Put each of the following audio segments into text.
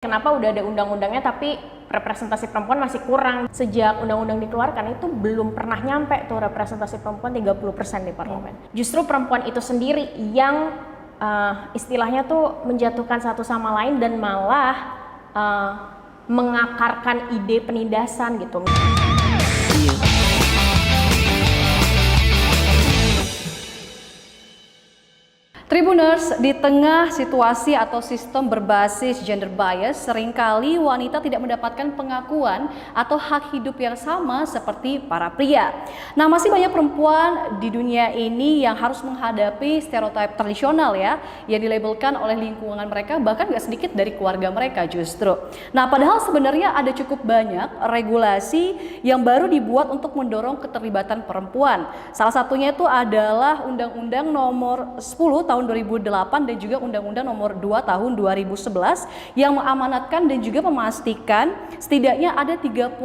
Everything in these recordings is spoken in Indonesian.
Kenapa udah ada undang-undangnya tapi representasi perempuan masih kurang? Sejak undang-undang dikeluarkan itu belum pernah nyampe tuh representasi perempuan 30% di parlemen. Justru perempuan itu sendiri yang istilahnya tuh menjatuhkan satu sama lain dan malah mengakarkan ide penindasan gitu. Tribuners, di tengah situasi atau sistem berbasis gender bias, seringkali wanita tidak mendapatkan pengakuan atau hak hidup yang sama seperti para pria. Nah, masih banyak perempuan di dunia ini yang harus menghadapi stereotip tradisional ya, yang dilabelkan oleh lingkungan mereka, bahkan gak sedikit dari keluarga mereka justru. Nah, padahal sebenarnya ada cukup banyak regulasi yang baru dibuat untuk mendorong keterlibatan perempuan. Salah satunya itu adalah Undang-Undang Nomor 10 tahun 2008 dan juga Undang-Undang Nomor 2 tahun 2011 yang mengamanatkan dan juga memastikan setidaknya ada 30%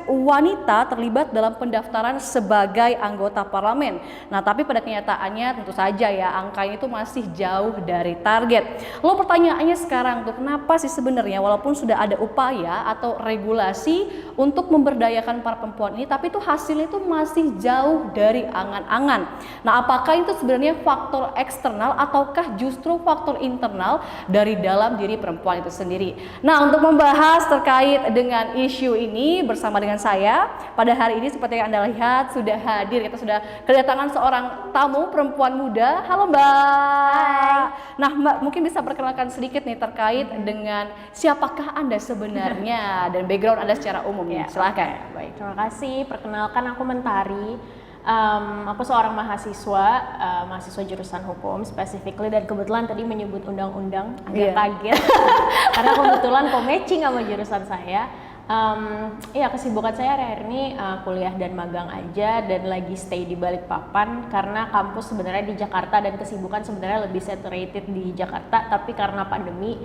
wanita terlibat dalam pendaftaran sebagai anggota parlemen. Nah, tapi pada kenyataannya tentu saja ya angka itu masih jauh dari target. Lalu pertanyaannya sekarang tuh, kenapa sih sebenarnya walaupun sudah ada upaya atau regulasi untuk memberdayakan para perempuan ini, tapi itu hasilnya itu masih jauh dari angan-angan. Nah, apakah itu sebenarnya faktor eksternal ataukah justru faktor internal dari dalam diri perempuan itu sendiri? Nah, untuk membahas terkait dengan isu ini bersama dengan saya pada hari ini seperti yang Anda lihat sudah hadir, kita sudah kedatangan seorang tamu perempuan muda. Halo Mbak. Hai. Nah, Mbak mungkin bisa perkenalkan sedikit nih terkait dengan siapakah Anda sebenarnya dan background Anda secara umum. Ya, Silahkan. Baik, terima kasih. Perkenalkan, aku Mentari. Aku seorang mahasiswa jurusan hukum specifically, dan kebetulan tadi menyebut undang-undang agak kaget karena kebetulan co-matching sama jurusan saya. Kesibukan saya hari-hari ini kuliah dan magang aja, dan lagi stay di Balikpapan karena kampus sebenarnya di Jakarta dan kesibukan sebenarnya lebih saturated di Jakarta, tapi karena pandemi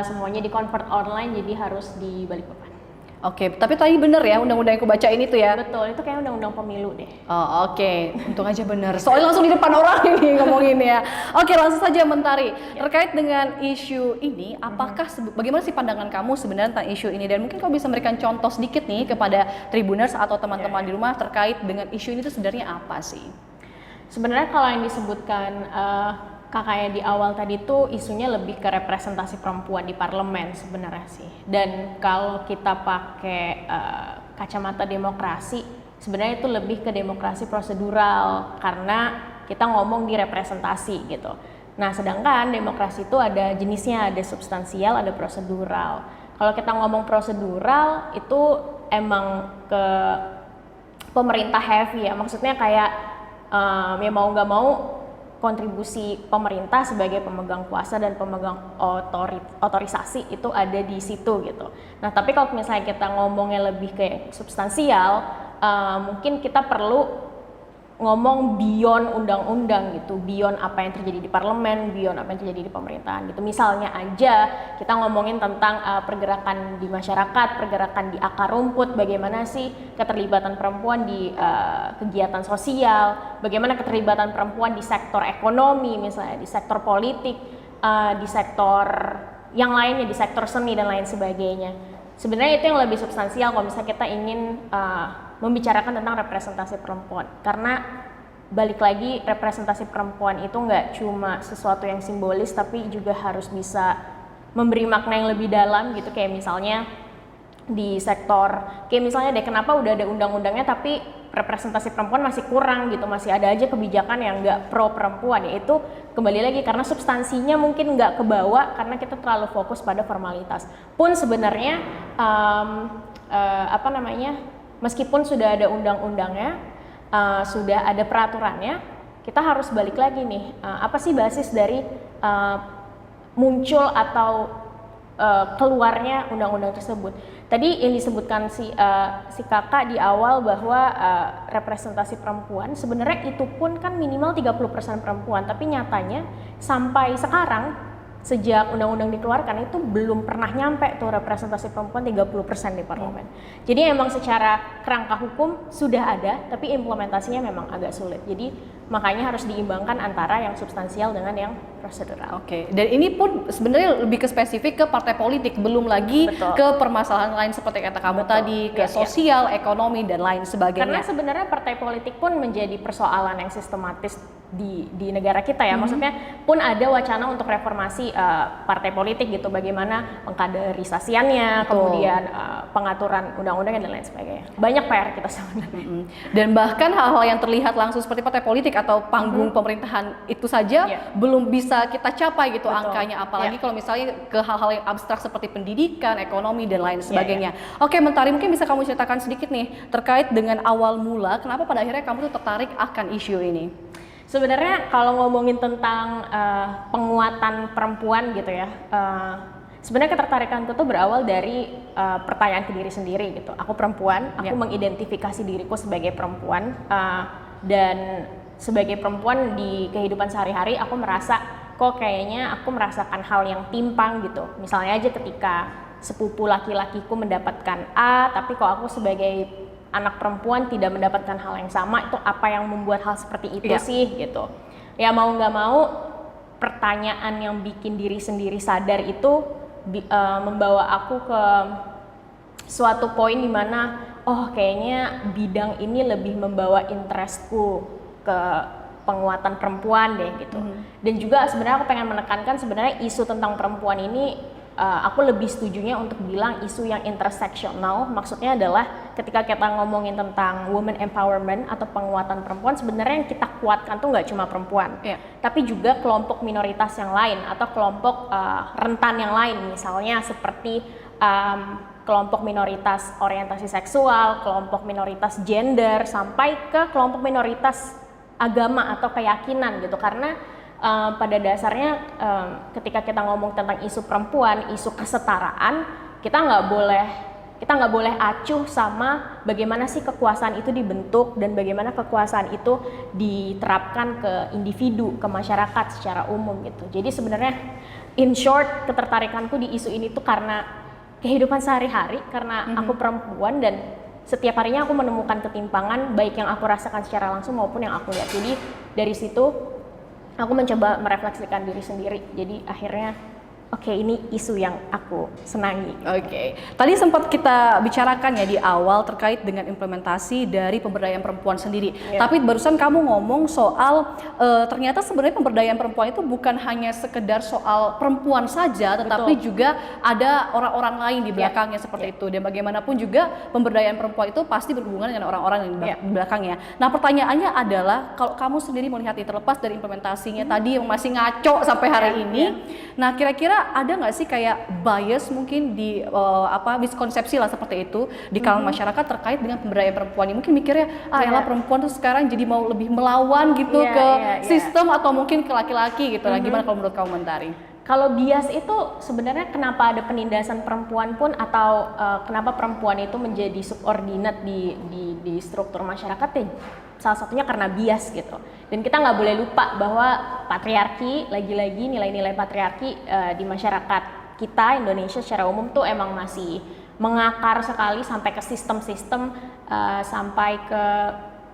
semuanya di-convert online jadi harus di Balikpapan. Oke, tapi tadi bener ya undang-undang yang aku baca ini tuh ya? Betul, itu kayak undang-undang pemilu deh. Oh, oke. Untung aja bener. Soalnya langsung di depan orang ini ngomongin ya. Oke, langsung saja Mentari. Terkait dengan isu ini, apakah bagaimana sih pandangan kamu sebenarnya tentang isu ini, dan mungkin kau bisa memberikan contoh sedikit nih kepada Tribuners atau teman-teman di rumah terkait dengan isu ini itu sebenarnya apa sih? Sebenarnya kalau yang disebutkan kakaknya di awal tadi tuh isunya lebih ke representasi perempuan di parlemen sebenarnya sih. Dan kalau kita pakai kacamata demokrasi, sebenarnya itu lebih ke demokrasi prosedural karena kita ngomong di representasi gitu. Nah, sedangkan demokrasi itu ada jenisnya, ada substansial, ada prosedural. Kalau kita ngomong prosedural itu emang ke pemerintah heavy ya, maksudnya kayak ya mau nggak mau kontribusi pemerintah sebagai pemegang kuasa dan pemegang otorisasi itu ada di situ gitu. Nah, tapi kalau misalnya kita ngomongnya lebih kayak substansial, mungkin kita perlu ngomong beyond undang-undang gitu, beyond apa yang terjadi di parlemen, beyond apa yang terjadi di pemerintahan gitu. Misalnya aja kita ngomongin tentang pergerakan di masyarakat, pergerakan di akar rumput, bagaimana sih keterlibatan perempuan di kegiatan sosial, bagaimana keterlibatan perempuan di sektor ekonomi misalnya, di sektor politik, di sektor yang lainnya, di sektor seni dan lain sebagainya. Sebenarnya itu yang lebih substansial kalau misalnya kita ingin membicarakan tentang representasi perempuan, karena balik lagi representasi perempuan itu nggak cuma sesuatu yang simbolis, tapi juga harus bisa memberi makna yang lebih dalam gitu. Kayak misalnya di sektor, kayak misalnya deh kenapa udah ada undang-undangnya tapi representasi perempuan masih kurang gitu, masih ada aja kebijakan yang nggak pro perempuan. Yaitu kembali lagi karena substansinya mungkin nggak kebawa karena kita terlalu fokus pada formalitas. Pun sebenarnya meskipun sudah ada undang-undangnya, sudah ada peraturannya, kita harus balik lagi nih, apa sih basis dari muncul atau keluarnya undang-undang tersebut. Tadi yang disebutkan si kakak di awal bahwa representasi perempuan sebenarnya itu pun kan minimal 30% perempuan, tapi nyatanya sampai sekarang sejak undang-undang dikeluarkan itu belum pernah nyampe tuh representasi perempuan 30% di parlemen. Jadi emang secara kerangka hukum sudah ada, tapi implementasinya memang agak sulit. Jadi makanya harus diimbangkan antara yang substansial dengan yang prosedural. Oke, dan ini pun sebenarnya lebih ke spesifik ke partai politik, belum lagi Betul. ke permasalahan lain seperti kata kamu Betul. tadi, ke Iya, sosial, ekonomi, dan lain Karena sebagainya. sebenarnya partai politik pun menjadi persoalan yang sistematis di negara kita ya. Maksudnya pun ada wacana untuk reformasi partai politik gitu, bagaimana pengkaderisasiannya, Betul. kemudian pengaturan undang-undang dan lain sebagainya. Banyak PR kita sebenarnya. Dan bahkan hal-hal yang terlihat langsung seperti partai politik atau panggung pemerintahan itu saja Iya. belum bisa kita capai gitu Betul. angkanya, apalagi Iya. kalau misalnya ke hal-hal yang abstrak seperti pendidikan, ekonomi, dan lain Iya, sebagainya. Oke, Mentari, mungkin bisa kamu ceritakan sedikit nih terkait dengan awal mula kenapa pada akhirnya kamu tuh tertarik akan isu ini. Sebenarnya kalau ngomongin tentang penguatan perempuan gitu ya, sebenarnya ketertarikanku tuh berawal dari pertanyaan ke diri sendiri gitu. Aku perempuan, aku mengidentifikasi diriku sebagai perempuan, dan sebagai perempuan di kehidupan sehari-hari aku merasa kok kayaknya aku merasakan hal yang timpang gitu. Misalnya aja ketika sepupu laki-lakiku mendapatkan A, tapi kok aku sebagai anak perempuan tidak mendapatkan hal yang sama, itu apa yang membuat hal seperti itu sih gitu. Ya mau nggak mau pertanyaan yang bikin diri sendiri sadar itu membawa aku ke suatu poin dimana oh kayaknya bidang ini lebih membawa interestku ke penguatan perempuan deh gitu. Dan juga sebenarnya aku pengen menekankan sebenarnya isu tentang perempuan ini aku lebih setujunya untuk bilang isu yang interseksional. Maksudnya adalah ketika kita ngomongin tentang women empowerment atau penguatan perempuan, sebenarnya yang kita kuatkan tuh nggak cuma perempuan, tapi juga kelompok minoritas yang lain atau kelompok rentan yang lain, misalnya seperti kelompok minoritas orientasi seksual, kelompok minoritas gender, sampai ke kelompok minoritas agama atau keyakinan gitu. Karena pada dasarnya ketika kita ngomong tentang isu perempuan, isu kesetaraan, kita nggak boleh acuh sama bagaimana sih kekuasaan itu dibentuk dan bagaimana kekuasaan itu diterapkan ke individu, ke masyarakat secara umum gitu. Jadi sebenarnya in short ketertarikanku di isu ini tuh karena kehidupan sehari-hari, karena aku perempuan dan setiap harinya aku menemukan ketimpangan baik yang aku rasakan secara langsung maupun yang aku lihat. Jadi dari situ aku mencoba merefleksikan diri sendiri. Jadi akhirnya oke, ini isu yang aku senangi. Oke. Tadi sempat kita bicarakan ya di awal terkait dengan implementasi dari pemberdayaan perempuan sendiri. Tapi barusan kamu ngomong soal ternyata sebenarnya pemberdayaan perempuan itu bukan hanya sekedar soal perempuan saja, tetapi juga ada orang-orang lain di belakangnya seperti itu. Dan bagaimanapun juga pemberdayaan perempuan itu pasti berhubungan dengan orang-orang di belakangnya. Nah, pertanyaannya adalah kalau kamu sendiri melihat ini terlepas dari implementasinya tadi yang masih ngaco sampai hari ini. Nah, kira-kira ada nggak sih kayak bias mungkin di miskonsepsi lah seperti itu di kalangan masyarakat terkait dengan pemberdayaan perempuan ini? Mungkin mikirnya elah perempuan tuh sekarang jadi mau lebih melawan gitu ke sistem atau mungkin ke laki-laki gitu. Lah gimana kalau menurut kamu, Mentari? Kalau bias itu sebenarnya kenapa ada penindasan perempuan pun atau kenapa perempuan itu menjadi subordinat di struktur masyarakat ya salah satunya karena bias gitu. Dan kita nggak boleh lupa bahwa patriarki, lagi-lagi nilai-nilai patriarki di masyarakat kita Indonesia secara umum tuh emang masih mengakar sekali sampai ke sistem-sistem, sampai ke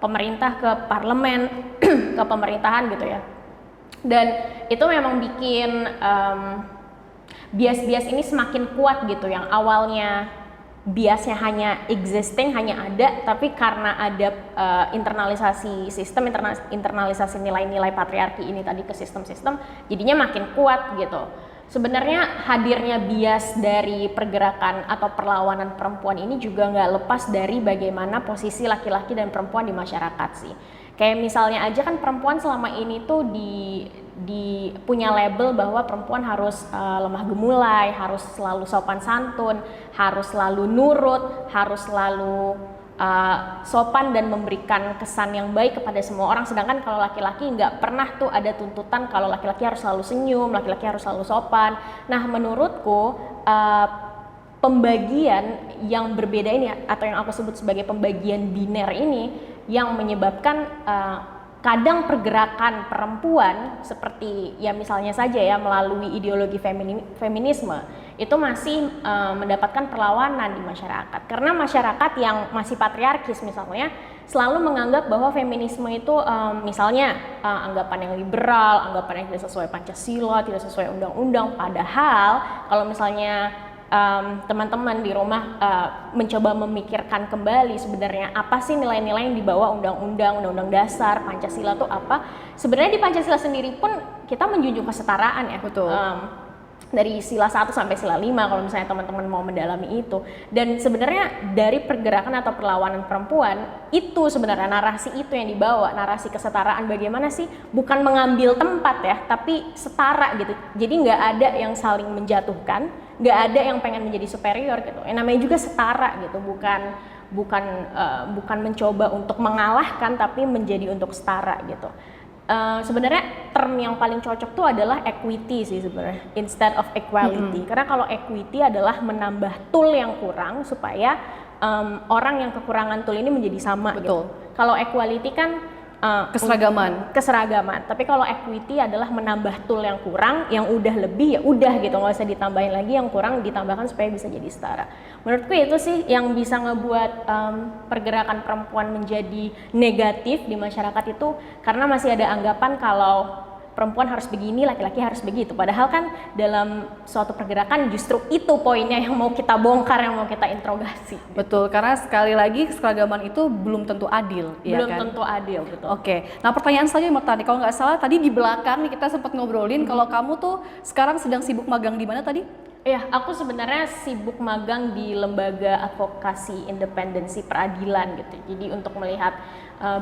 pemerintah, ke parlemen, ke pemerintahan gitu ya. Dan itu memang bikin bias-bias ini semakin kuat gitu, yang awalnya biasnya hanya existing, hanya ada, tapi karena ada internalisasi sistem, internalisasi nilai-nilai patriarki ini tadi ke sistem-sistem, jadinya makin kuat gitu. Sebenarnya hadirnya bias dari pergerakan atau perlawanan perempuan ini juga nggak lepas dari bagaimana posisi laki-laki dan perempuan di masyarakat sih. Kayak misalnya aja kan perempuan selama ini tuh di punya label bahwa perempuan harus lemah gemulai, harus selalu sopan santun, harus selalu nurut, harus selalu sopan dan memberikan kesan yang baik kepada semua orang. Sedangkan kalau laki-laki nggak pernah tuh ada tuntutan kalau laki-laki harus selalu senyum, laki-laki harus selalu sopan. Nah, menurutku pembagian yang berbeda ini atau yang aku sebut sebagai pembagian biner ini yang menyebabkan kadang pergerakan perempuan seperti ya misalnya saja ya melalui ideologi feminisme itu masih mendapatkan perlawanan di masyarakat, karena masyarakat yang masih patriarkis misalnya selalu menganggap bahwa feminisme itu misalnya anggapan yang liberal, anggapan yang tidak sesuai Pancasila, tidak sesuai undang-undang. Padahal kalau misalnya teman-teman di rumah mencoba memikirkan kembali sebenarnya apa sih nilai-nilai yang dibawa undang-undang dasar Pancasila itu apa? Sebenarnya di Pancasila sendiri pun kita menjunjung kesetaraan ya. Betul. Dari sila 1 sampai sila 5 kalau misalnya teman-teman mau mendalami itu. Dan sebenarnya dari pergerakan atau perlawanan perempuan itu sebenarnya narasi itu yang dibawa, narasi kesetaraan bagaimana sih bukan mengambil tempat ya, tapi setara gitu. Jadi nggak ada yang saling menjatuhkan, nggak ada yang pengen menjadi superior gitu. Yang namanya juga setara gitu, bukan mencoba untuk mengalahkan tapi menjadi untuk setara gitu. Sebenarnya term yang paling cocok tuh adalah equity sih sebenarnya, instead of equality. Karena kalau equity adalah menambah tool yang kurang supaya orang yang kekurangan tool ini menjadi sama. Betul. Gitu. Kalau equality kan keseragaman. Tapi kalau equity adalah menambah tool yang kurang, yang udah lebih ya udah gitu, nggak usah ditambahin lagi, yang kurang ditambahkan supaya bisa jadi setara. Menurutku itu sih yang bisa ngebuat pergerakan perempuan menjadi negatif di masyarakat itu, karena masih ada anggapan kalau perempuan harus begini, laki-laki harus begitu. Padahal kan dalam suatu pergerakan justru itu poinnya yang mau kita bongkar, yang mau kita interogasi. Betul, karena sekali lagi keseragaman itu belum tentu adil. Belum ya kan? tentu adil, betul. Oke, nah pertanyaan selanjutnya Mbak Tani, kalau nggak salah tadi di belakang nih kita sempat ngobrolin kalau kamu tuh sekarang sedang sibuk magang di mana tadi? Iya, aku sebenarnya sibuk magang di lembaga advokasi independensi peradilan gitu. Jadi untuk melihat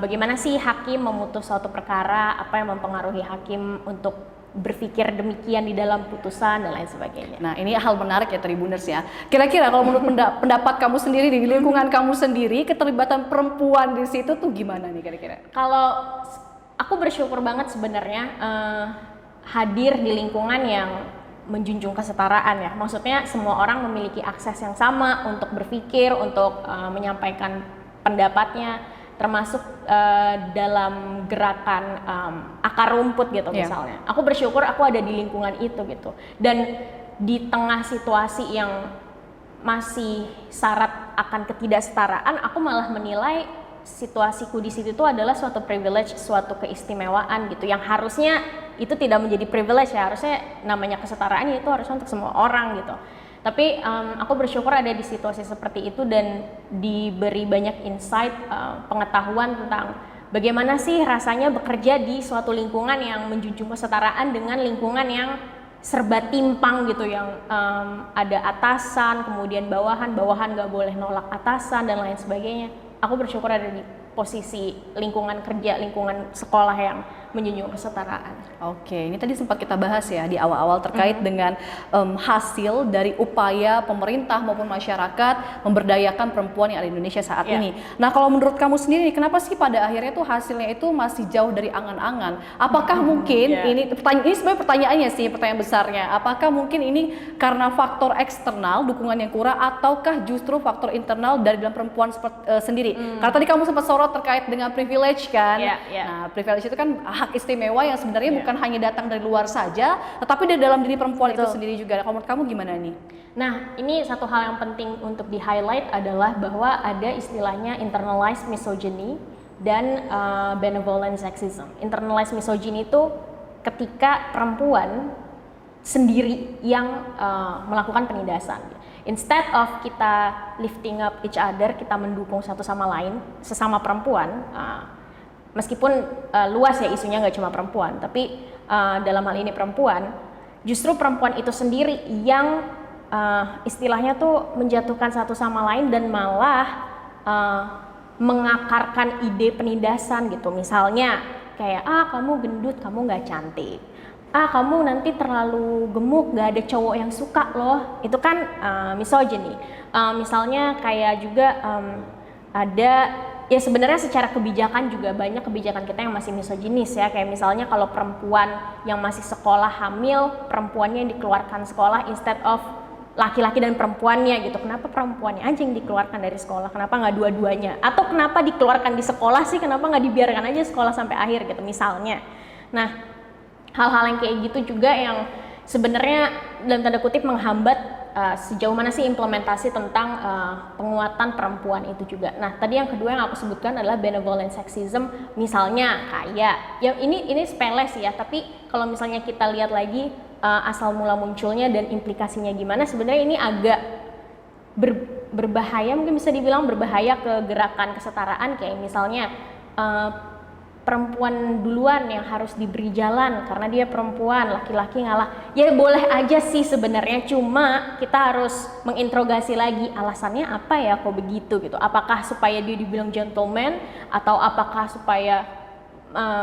bagaimana sih hakim memutus suatu perkara, apa yang mempengaruhi hakim untuk berpikir demikian di dalam putusan dan lain sebagainya. Nah ini hal menarik ya Tribuners ya. Kira-kira kalau menurut pendapat kamu sendiri di lingkungan kamu sendiri, keterlibatan perempuan di situ tuh gimana nih kira-kira? Kalau aku bersyukur banget sebenarnya hadir di lingkungan yang menjunjung kesetaraan ya. Maksudnya semua orang memiliki akses yang sama untuk berpikir, untuk menyampaikan pendapatnya, termasuk dalam gerakan akar rumput gitu misalnya. Aku bersyukur aku ada di lingkungan itu gitu. Dan di tengah situasi yang masih syarat akan ketidaksetaraan, aku malah menilai situasiku di situ itu adalah suatu privilege, suatu keistimewaan gitu, yang harusnya itu tidak menjadi privilege ya, harusnya namanya kesetaraan itu harusnya untuk semua orang gitu. Tapi aku bersyukur ada di situasi seperti itu dan diberi banyak insight, pengetahuan tentang bagaimana sih rasanya bekerja di suatu lingkungan yang menjunjung kesetaraan dengan lingkungan yang serba timpang gitu, yang ada atasan, kemudian bawahan nggak boleh nolak atasan dan lain sebagainya. Aku bersyukur ada di posisi lingkungan kerja, lingkungan sekolah yang menjunjung kesetaraan. Oke, ini tadi sempat kita bahas ya di awal-awal terkait dengan hasil dari upaya pemerintah maupun masyarakat memberdayakan perempuan yang ada di Indonesia saat ini. Nah, kalau menurut kamu sendiri, kenapa sih pada akhirnya tuh hasilnya itu masih jauh dari angan-angan? Apakah mungkin ini sebenarnya pertanyaannya sih, pertanyaan besarnya, apakah mungkin ini karena faktor eksternal, dukungan yang kurang, ataukah justru faktor internal dari dalam perempuan sendiri? Karena tadi kamu sempat sorot terkait dengan privilege kan. Nah, privilege itu kan hak istimewa yang sebenarnya bukan hanya datang dari luar saja, tetapi dari dalam diri perempuan itu sendiri juga. Kalau menurut kamu gimana nih? Nah, ini satu hal yang penting untuk di-highlight adalah bahwa ada istilahnya internalized misogyny dan benevolent sexism. Internalized misogyny itu ketika perempuan sendiri yang melakukan penindasan. Instead of kita lifting up each other, kita mendukung satu sama lain, sesama perempuan, meskipun luas ya isunya, nggak cuma perempuan, tapi dalam hal ini perempuan, justru perempuan itu sendiri yang istilahnya tuh menjatuhkan satu sama lain dan malah mengakarkan ide penindasan gitu. Misalnya kayak kamu gendut, kamu nggak cantik, kamu nanti terlalu gemuk, gak ada cowok yang suka loh. Itu kan misogyny. Misalnya kayak juga ada, ya sebenarnya secara kebijakan juga banyak kebijakan kita yang masih misoginis ya. Kayak misalnya kalau perempuan yang masih sekolah hamil, perempuannya yang dikeluarkan sekolah instead of laki-laki dan perempuannya gitu. Kenapa perempuannya aja yang dikeluarkan dari sekolah? Kenapa nggak dua-duanya? Atau kenapa dikeluarkan di sekolah sih? Kenapa nggak dibiarkan aja sekolah sampai akhir gitu misalnya. Nah, hal-hal yang kayak gitu juga yang sebenarnya dalam tanda kutip menghambat sejauh mana sih implementasi tentang penguatan perempuan itu juga. Nah, tadi yang kedua yang aku sebutkan adalah benevolent sexism, misalnya kayak ya ini sepele sih ya, tapi kalau misalnya kita lihat lagi asal mula munculnya dan implikasinya gimana, sebenarnya ini agak berbahaya, mungkin bisa dibilang berbahaya ke gerakan kesetaraan, kayak misalnya perempuan duluan yang harus diberi jalan karena dia perempuan, laki-laki ngalah. Ya boleh aja sih sebenarnya, cuma kita harus menginterogasi lagi alasannya apa ya kok begitu gitu. Apakah supaya dia dibilang gentleman, atau apakah supaya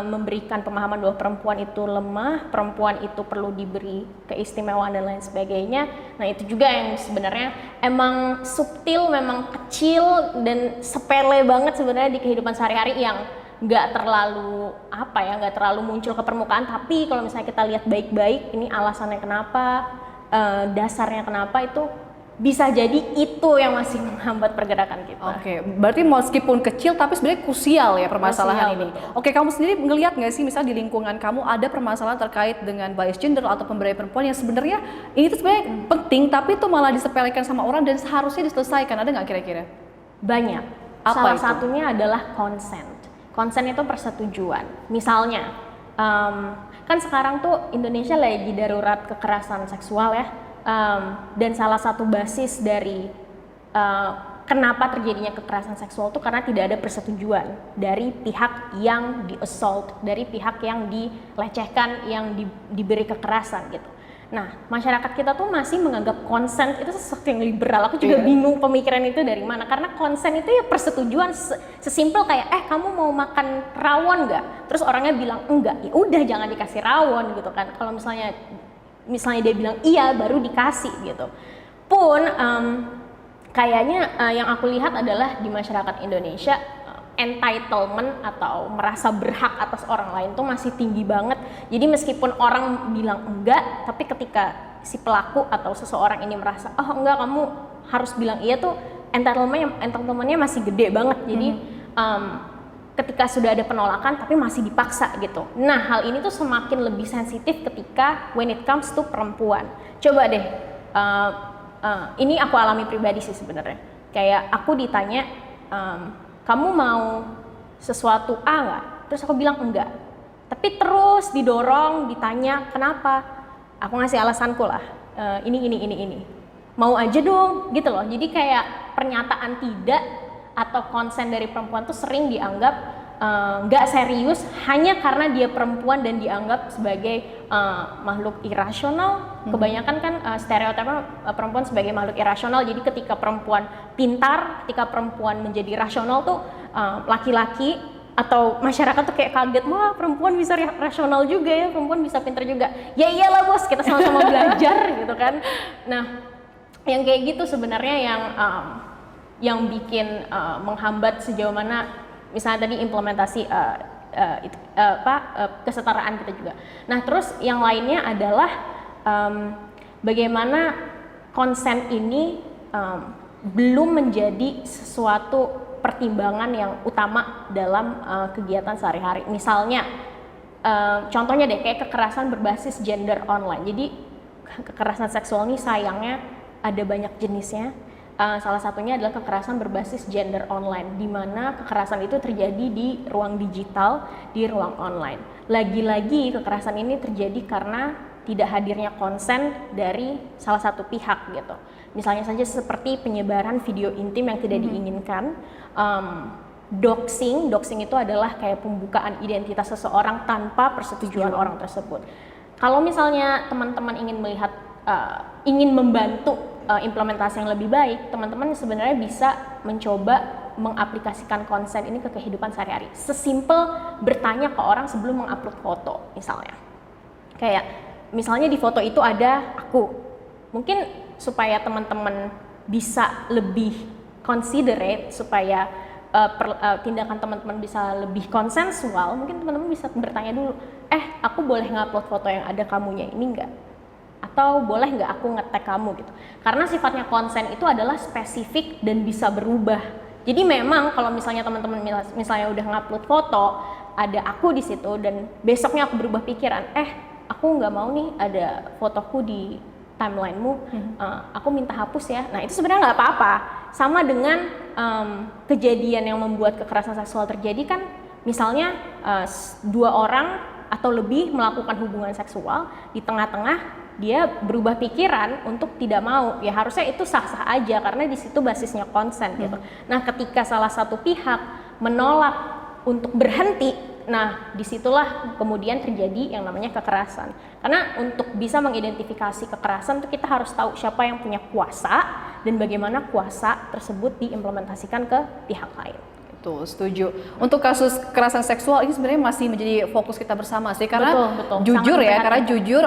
memberikan pemahaman bahwa perempuan itu lemah, perempuan itu perlu diberi keistimewaan dan lain sebagainya. Nah, itu juga yang sebenarnya emang subtil, memang kecil dan sepele banget sebenarnya di kehidupan sehari-hari, yang nggak terlalu nggak terlalu muncul ke permukaan. Tapi kalau misalnya kita lihat baik-baik, ini alasannya kenapa, dasarnya kenapa, itu bisa jadi itu yang masih menghambat pergerakan kita. Oke, berarti meskipun kecil tapi sebenarnya krusial ya permasalahan ini. Betul. Oke, kamu sendiri ngelihat nggak sih misalnya di lingkungan kamu ada permasalahan terkait dengan bias gender atau pemberdayaan perempuan yang sebenarnya ini tuh sebenarnya penting tapi itu malah disepelekan sama orang dan seharusnya diselesaikan, ada nggak kira-kira? Banyak. Salah satunya adalah consent. Consent itu persetujuan. Misalnya, kan sekarang tuh Indonesia lagi darurat kekerasan seksual ya. Dan salah satu basis dari kenapa terjadinya kekerasan seksual itu karena tidak ada persetujuan dari pihak yang di assault, dari pihak yang dilecehkan, yang diberi kekerasan gitu. Nah, masyarakat kita tuh masih menganggap konsen itu sesuatu yang liberal. Aku juga bingung pemikiran itu dari mana, karena konsen itu ya persetujuan, sesimpel kayak kamu mau makan rawon nggak? Terus orangnya bilang enggak, ya udah jangan dikasih rawon gitu kan. Kalau misalnya dia bilang iya, baru dikasih gitu. Pun kayaknya yang aku lihat adalah di masyarakat Indonesia entitlement atau merasa berhak atas orang lain tuh masih tinggi banget. Jadi meskipun orang bilang enggak, tapi ketika si pelaku atau seseorang ini merasa enggak, kamu harus bilang iya, tuh entitlementnya masih gede banget. Jadi ketika sudah ada penolakan tapi masih dipaksa gitu. Nah, hal ini tuh semakin lebih sensitif ketika when it comes to perempuan. Coba deh, ini aku alami pribadi sih sebenarnya. Kayak aku ditanya, kamu mau sesuatu A nggak? Terus aku bilang enggak. Tapi terus didorong, ditanya kenapa? Aku ngasih alasanku lah, ini. Mau aja dong, gitu loh. Jadi kayak pernyataan tidak atau konsen dari perempuan tuh sering dianggap nggak serius hanya karena dia perempuan dan dianggap sebagai makhluk irasional. Kebanyakan kan stereotipnya perempuan sebagai makhluk irasional. Jadi ketika perempuan pintar, ketika perempuan menjadi rasional tuh laki-laki atau masyarakat tuh kayak kaget, wah perempuan bisa rasional juga ya, perempuan bisa pintar juga. Ya iyalah bos, kita sama-sama belajar gitu kan. Nah, yang kayak gitu sebenarnya yang bikin menghambat sejauh mana misalnya tadi implementasi kesetaraan kita juga. Nah, terus yang lainnya adalah bagaimana konsen ini belum menjadi sesuatu pertimbangan yang utama dalam kegiatan sehari-hari. Misalnya, contohnya deh kayak kekerasan berbasis gender online. Jadi kekerasan seksual ini sayangnya ada banyak jenisnya. Salah satunya adalah kekerasan berbasis gender online, di mana kekerasan itu terjadi di ruang digital, di ruang online. Lagi-lagi kekerasan ini terjadi karena tidak hadirnya konsen dari salah satu pihak gitu. Misalnya saja seperti penyebaran video intim yang tidak diinginkan, doxing itu adalah kayak pembukaan identitas seseorang tanpa persetujuan orang tersebut. Kalau misalnya teman-teman ingin melihat, ingin membantu implementasi yang lebih baik, teman-teman sebenarnya bisa mencoba mengaplikasikan konsen ini ke kehidupan sehari-hari. Sesimpel bertanya ke orang sebelum mengupload foto misalnya. Kayak misalnya di foto itu ada aku. Mungkin supaya teman-teman bisa lebih considerate, supaya tindakan teman-teman bisa lebih konsensual, mungkin teman-teman bisa bertanya dulu, aku boleh ngupload foto yang ada kamunya ini enggak? Atau boleh nggak aku nge-tag kamu gitu. Karena sifatnya konsen itu adalah spesifik dan bisa berubah. Jadi memang kalau misalnya teman-teman misalnya udah ngupload foto, ada aku di situ dan besoknya aku berubah pikiran, aku nggak mau nih ada fotoku di timelinemu, aku minta hapus ya. Nah itu sebenarnya nggak apa-apa. Sama dengan kejadian yang membuat kekerasan seksual terjadi kan, misalnya 2 orang atau lebih melakukan hubungan seksual, di tengah-tengah dia berubah pikiran untuk tidak mau, ya harusnya itu sah-sah aja karena di situ basisnya konsen gitu. Nah ketika salah satu pihak menolak untuk berhenti, nah disitulah kemudian terjadi yang namanya kekerasan. Karena untuk bisa mengidentifikasi kekerasan itu kita harus tahu siapa yang punya kuasa dan bagaimana kuasa tersebut diimplementasikan ke pihak lain. Betul, setuju. Untuk kasus kekerasan seksual ini sebenarnya masih menjadi fokus kita bersama sih, karena betul. jujur Sangat ya, prihatin. karena jujur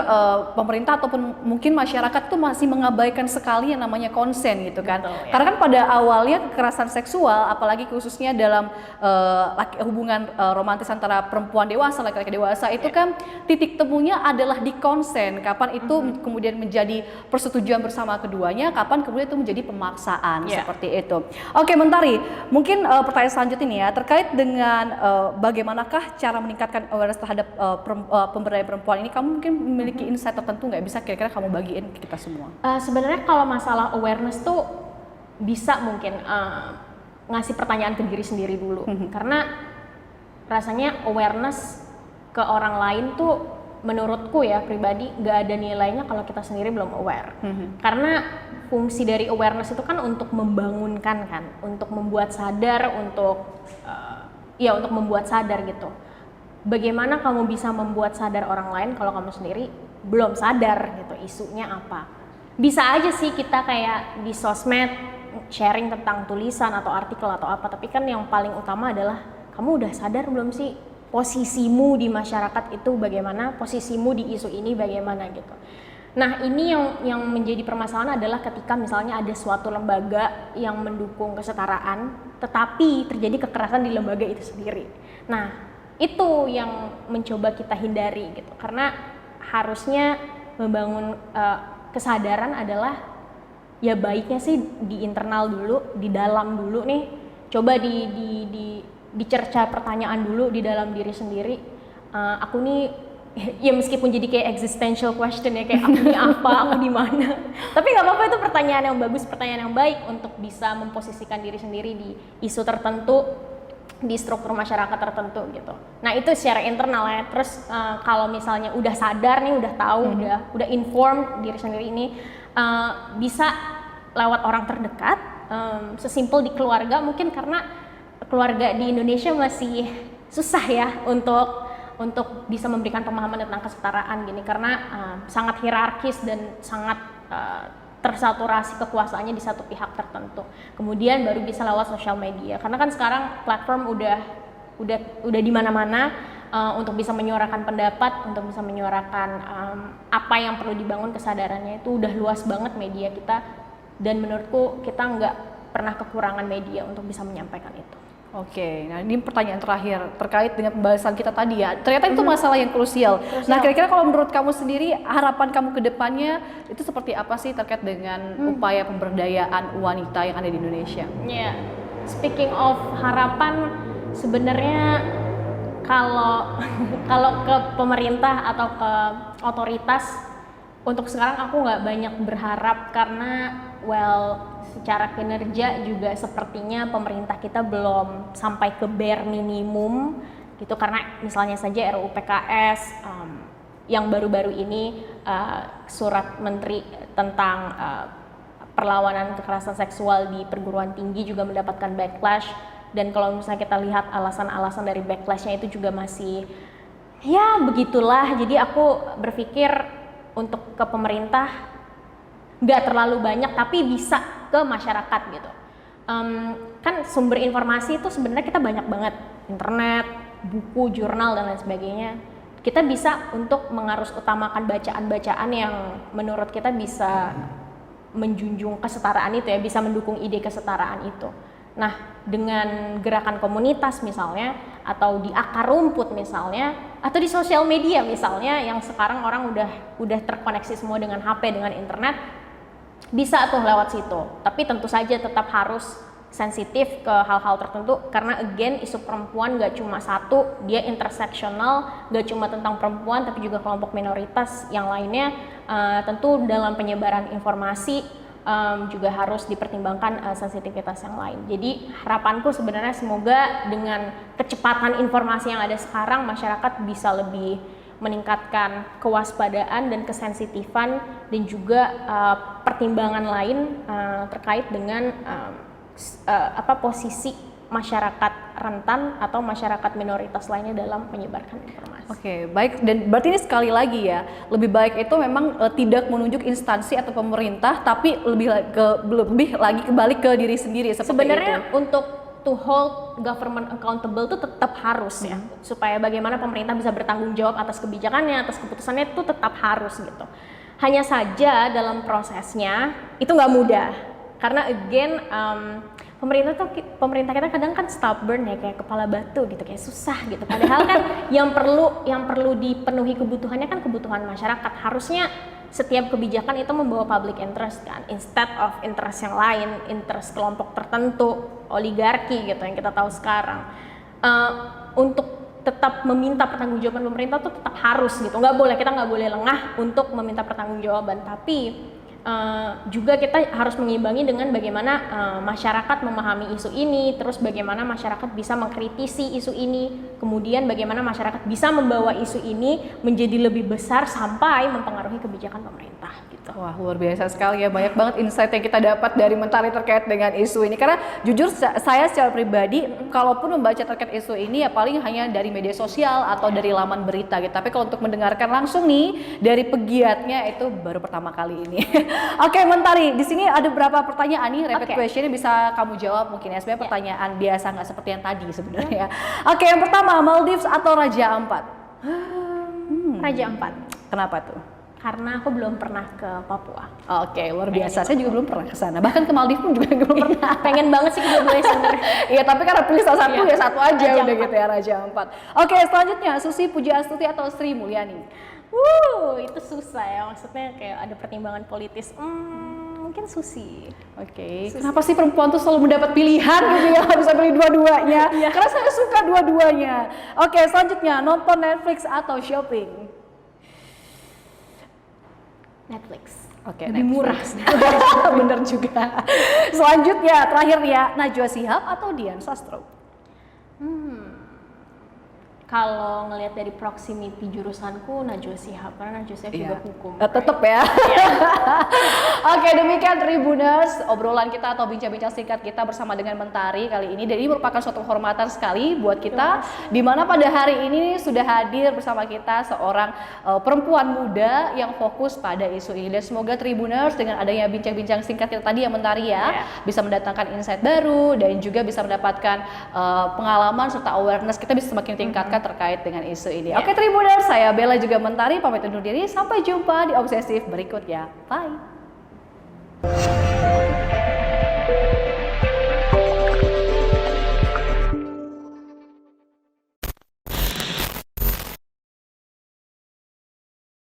pemerintah ataupun mungkin masyarakat tuh masih mengabaikan sekali yang namanya konsen gitu kan. Betul, ya. Karena kan pada awalnya kekerasan seksual, apalagi khususnya dalam hubungan romantis antara perempuan dewasa, laki-laki dewasa itu kan titik temunya adalah di konsen. Kapan itu kemudian menjadi persetujuan bersama keduanya, kapan kemudian itu menjadi pemaksaan seperti itu. Oke, Mentari, mungkin pertanyaan selanjutnya nih ya, terkait dengan bagaimanakah cara meningkatkan awareness terhadap pemberdayaan perempuan ini, kamu mungkin memiliki insight tertentu nggak, bisa kira-kira kamu bagiin ke kita semua? Sebenarnya kalau masalah awareness tuh bisa mungkin ngasih pertanyaan ke diri sendiri dulu, karena rasanya awareness ke orang lain tuh menurutku ya pribadi nggak ada nilainya kalau kita sendiri belum aware. Karena fungsi dari awareness itu kan untuk membangunkan kan, untuk membuat sadar, untuk untuk membuat sadar gitu. Bagaimana kamu bisa membuat sadar orang lain kalau kamu sendiri belum sadar gitu isunya apa? Bisa aja sih kita kayak di sosmed sharing tentang tulisan atau artikel atau apa, tapi kan yang paling utama adalah kamu udah sadar belum sih posisimu di masyarakat itu bagaimana, posisimu di isu ini bagaimana gitu. Nah ini yang menjadi permasalahan adalah ketika misalnya ada suatu lembaga yang mendukung kesetaraan tetapi terjadi kekerasan di lembaga itu sendiri. Nah itu yang mencoba kita hindari gitu, karena harusnya membangun kesadaran adalah ya baiknya sih di internal dulu, di dalam dulu nih, coba dicerca pertanyaan dulu di dalam diri sendiri. Aku nih ya meskipun jadi kayak existential question ya, kayak aku nih apa, aku di mana. Tapi nggak apa-apa, itu pertanyaan yang bagus, pertanyaan yang baik untuk bisa memposisikan diri sendiri di isu tertentu, di struktur masyarakat tertentu gitu. Nah itu secara internal ya. Terus kalau misalnya udah sadar nih, udah tahu, udah inform diri sendiri ini, bisa lewat orang terdekat, sesimpel di keluarga mungkin, karena keluarga di Indonesia masih susah ya untuk bisa memberikan pemahaman tentang kesetaraan gini, karena sangat hierarkis dan sangat tersaturasi kekuasaannya di satu pihak tertentu. Kemudian baru bisa lewat sosial media, karena kan sekarang platform udah di mana-mana untuk bisa menyuarakan pendapat, untuk bisa menyuarakan apa yang perlu dibangun kesadarannya, itu udah luas banget media kita, dan menurutku kita nggak pernah kekurangan media untuk bisa menyampaikan itu. Oke, nah ini pertanyaan terakhir terkait dengan pembahasan kita tadi ya. Ternyata itu masalah yang krusial. Nah, kira-kira kalau menurut kamu sendiri, harapan kamu ke depannya itu seperti apa sih terkait dengan upaya pemberdayaan wanita yang ada di Indonesia? Ya, speaking of harapan, sebenarnya kalau ke pemerintah atau ke otoritas, untuk sekarang aku nggak banyak berharap, karena secara kinerja juga sepertinya pemerintah kita belum sampai ke bare minimum gitu, karena misalnya saja RUU PKS yang baru-baru ini, surat menteri tentang perlawanan kekerasan seksual di perguruan tinggi juga mendapatkan backlash, dan kalau misalnya kita lihat alasan-alasan dari backlashnya itu juga masih ya begitulah. Jadi aku berpikir untuk ke pemerintah nggak terlalu banyak, tapi bisa ke masyarakat gitu. Kan sumber informasi itu sebenarnya kita banyak banget, internet, buku, jurnal, dan lain sebagainya. Kita bisa untuk mengarus utamakan bacaan-bacaan yang menurut kita bisa menjunjung kesetaraan itu ya, bisa mendukung ide kesetaraan itu. Nah, dengan gerakan komunitas misalnya, atau di akar rumput misalnya, atau di sosial media misalnya, yang sekarang orang udah terkoneksi semua dengan HP, dengan internet, bisa tuh lewat situ. Tapi tentu saja tetap harus sensitif ke hal-hal tertentu karena again isu perempuan gak cuma satu, dia interseksional, gak cuma tentang perempuan tapi juga kelompok minoritas yang lainnya. Tentu dalam penyebaran informasi juga harus dipertimbangkan sensitivitas yang lain. Jadi harapanku sebenarnya semoga dengan kecepatan informasi yang ada sekarang masyarakat bisa lebih meningkatkan kewaspadaan dan kesensitifan dan juga pertimbangan lain terkait dengan posisi masyarakat rentan atau masyarakat minoritas lainnya dalam menyebarkan informasi. Oke, baik. Dan berarti ini sekali lagi ya, lebih baik itu memang tidak menunjuk instansi atau pemerintah, tapi lebih lagi kembali ke diri sendiri. Sebenarnya untuk to hold government accountable itu tetap harus ya, supaya bagaimana pemerintah bisa bertanggung jawab atas kebijakannya, atas keputusannya itu tetap harus gitu. Hanya saja dalam prosesnya itu nggak mudah. Karena again pemerintah kita kadang kan stubborn ya, kayak kepala batu gitu, kayak susah gitu. Padahal kan yang perlu dipenuhi kebutuhannya kan kebutuhan masyarakat. Harusnya setiap kebijakan itu membawa public interest kan, instead of interest yang lain, interest kelompok tertentu, oligarki gitu yang kita tahu sekarang. Untuk tetap meminta pertanggungjawaban pemerintah tuh tetap harus gitu, kita nggak boleh lengah untuk meminta pertanggungjawaban, tapi juga kita harus mengimbangi dengan bagaimana masyarakat memahami isu ini, terus bagaimana masyarakat bisa mengkritisi isu ini, kemudian bagaimana masyarakat bisa membawa isu ini menjadi lebih besar sampai mempengaruhi kebijakan pemerintah gitu. Wah, luar biasa sekali ya, banyak banget insight yang kita dapat dari Mentari terkait dengan isu ini. Karena jujur saya secara pribadi, kalaupun membaca terkait isu ini ya paling hanya dari media sosial atau dari laman berita gitu. Tapi kalau untuk mendengarkan langsung nih dari pegiatnya itu baru pertama kali ini. Oke, Mentari, di sini ada beberapa pertanyaan nih, rapid question yang bisa kamu jawab mungkin ya. Sebenarnya pertanyaan biasa, nggak seperti yang tadi sebenarnya. Oke, yang pertama, Maldives atau Raja Ampat? Raja Ampat. Kenapa tuh? Karena aku belum pernah ke Papua. Oke, luar biasa. Saya juga belum pernah ke sana. Bahkan ke Maldives pun juga belum pernah. Pengen banget sih kedua-duanya sebenarnya. Iya, tapi karena pilih salah satu ya satu aja Raja udah Ampat. gitu ya, Raja Ampat. Oke, selanjutnya Susi Pujiastuti atau Sri Mulyani? Itu susah ya, maksudnya kayak ada pertimbangan politis. Mungkin Susi. Oke. Kenapa sih perempuan tuh selalu mendapat pilihan gitu ya, nggak bisa pilih dua-duanya? Karena saya suka dua-duanya. Oke, selanjutnya nonton Netflix atau shopping? Netflix. Oke, lebih murah. Bener juga. Selanjutnya, terakhir ya, Najwa Shihab atau Dian Sastro? Kalau ngelihat dari proximity jurusanku, Najwa Shihab, karena Najwa Shihab juga hukum. Tetep ya. Oke, demikian Tribuners obrolan kita atau bincang-bincang singkat kita bersama dengan Mentari kali ini. Dan ini merupakan suatu kehormatan sekali buat kita, di mana pada hari ini sudah hadir bersama kita seorang perempuan muda yang fokus pada isu ini. Dan semoga Tribuners dengan adanya bincang-bincang singkat kita tadi yang Mentari ya, bisa mendatangkan insight baru dan juga bisa mendapatkan pengalaman serta awareness kita bisa semakin tingkatkan terkait dengan isu ini. Oke, Tribuners, saya Bella juga Mentari pamit undur diri. Sampai jumpa di Obsesif berikutnya. Bye.